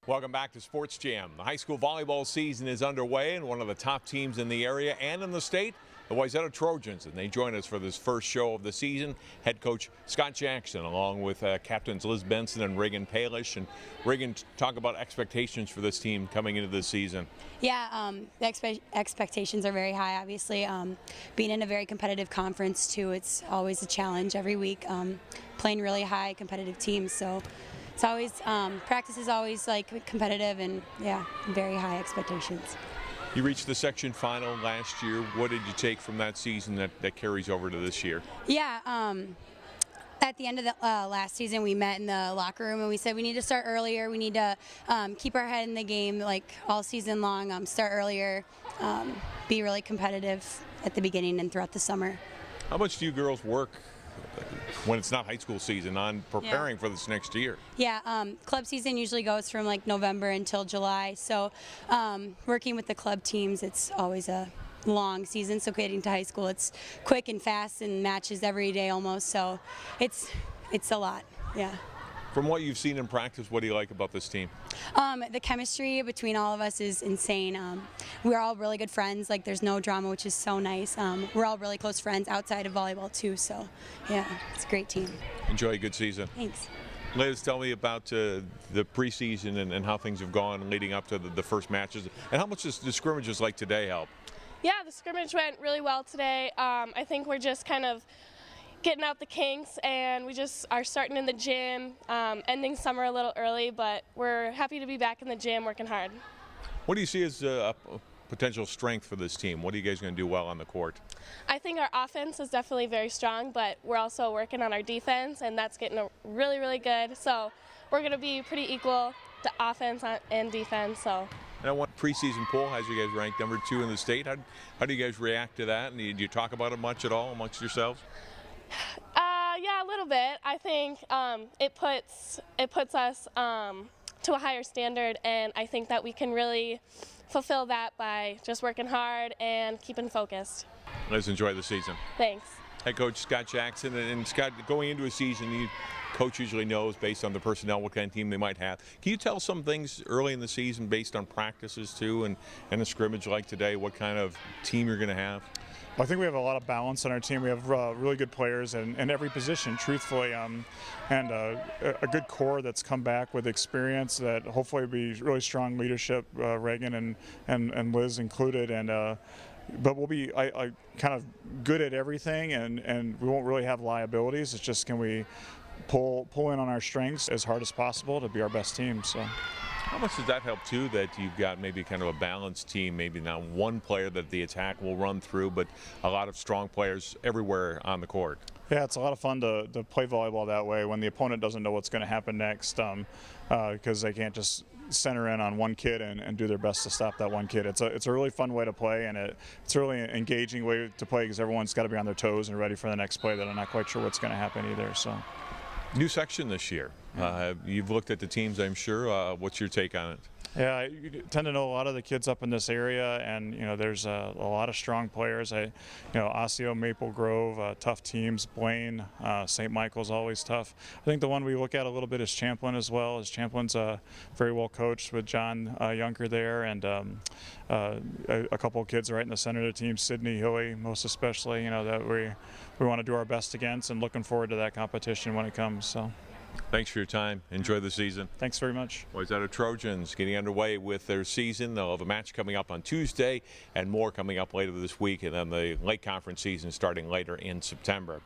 Welcome back to Sports Jam. The high school volleyball season is underway, and one of the top teams in the area and in the state, the Wayzata Trojans, and they join us for this first show of the season. Head coach Scott Jackson, along with captains Liz Benson and Raegan Palesch. And Raegan, talk about expectations for this team coming into this season. Yeah, the expectations are very high, obviously. Being in a very competitive conference, too, it's always a challenge every week, playing really high competitive teams. So it's always, practice is always like competitive and, yeah, very high expectations. You reached the section final last year. What did you take from that season that carries over to this year? Yeah, at the end of the last season, we met in the locker room and we said we need to start earlier. We need to keep our head in the game like all season long, start earlier, be really competitive at the beginning and throughout the summer. How much do you girls work when it's not high school season on preparing for this next year? Yeah, club season usually goes from like November until July. So working with the club teams, it's always a long season. So getting to high school, it's quick and fast and matches every day almost. So it's a lot, yeah. From what you've seen in practice, what do you like about this team? The chemistry between all of us is insane. We're all really good friends. Like, there's no drama, which is so nice. We're all really close friends outside of volleyball too. So, yeah, it's a great team. Enjoy a good season. Thanks. Liz, tell me about the preseason and how things have gone leading up to the first matches, and how much does the scrimmages like today help? Yeah, the scrimmage went really well today. I think we're just kind of getting out the kinks, and we just are starting in the gym, ending summer a little early, but we're happy to be back in the gym working hard. What do you see as a potential strength for this team? What are you guys going to do well on the court? I think our offense is definitely very strong, but we're also working on our defense, and that's getting really, really good. So we're going to be pretty equal to offense and defense. So. And one preseason poll has you guys ranked number 2 in the state. How do you guys react to that? And do you talk about it much at all amongst yourselves? Yeah, a little bit. I think it puts us to a higher standard, and I think that we can really fulfill that by just working hard and keeping focused. Let's enjoy the season. Thanks. Head coach Scott Jackson, and Scott, going into a season, coach usually knows based on the personnel what kind of team they might have. Can you tell some things early in the season based on practices too, and a scrimmage like today, what kind of team you're going to have? I think we have a lot of balance on our team. We have really good players in every position, truthfully, and a good core that's come back with experience that hopefully will be really strong leadership, Raegan and Liz included, but we'll be kind of good at everything, and we won't really have liabilities. It's just, can we pull in on our strengths as hard as possible to be our best team. So. How much does that help too, that you've got maybe kind of a balanced team, maybe not one player that the attack will run through, but a lot of strong players everywhere on the court? Yeah, it's a lot of fun to play volleyball that way when the opponent doesn't know what's going to happen next, because they can't just center in on one kid and do their best to stop that one kid. It's a really fun way to play, and it's a really engaging way to play because everyone's got to be on their toes and ready for the next play that I'm not quite sure what's going to happen either. So. New section this year. You've looked at the teams, I'm sure. What's your take on it? Yeah, you tend to know a lot of the kids up in this area, and there's a lot of strong players. Osseo, Maple Grove, tough teams. Blaine, St. Michael's always tough. I think the one we look at a little bit is Champlin as well. As Champlin's very well coached with John Younger there, and a couple of kids right in the center of the team. Sydney, Hilly, most especially. That we want to do our best against, and looking forward to that competition when it comes. So. Thanks for your time. Enjoy the season. Thanks very much. Wayzata Trojans getting underway with their season. They'll have a match coming up on Tuesday and more coming up later this week, and then the Lake Conference season starting later in September.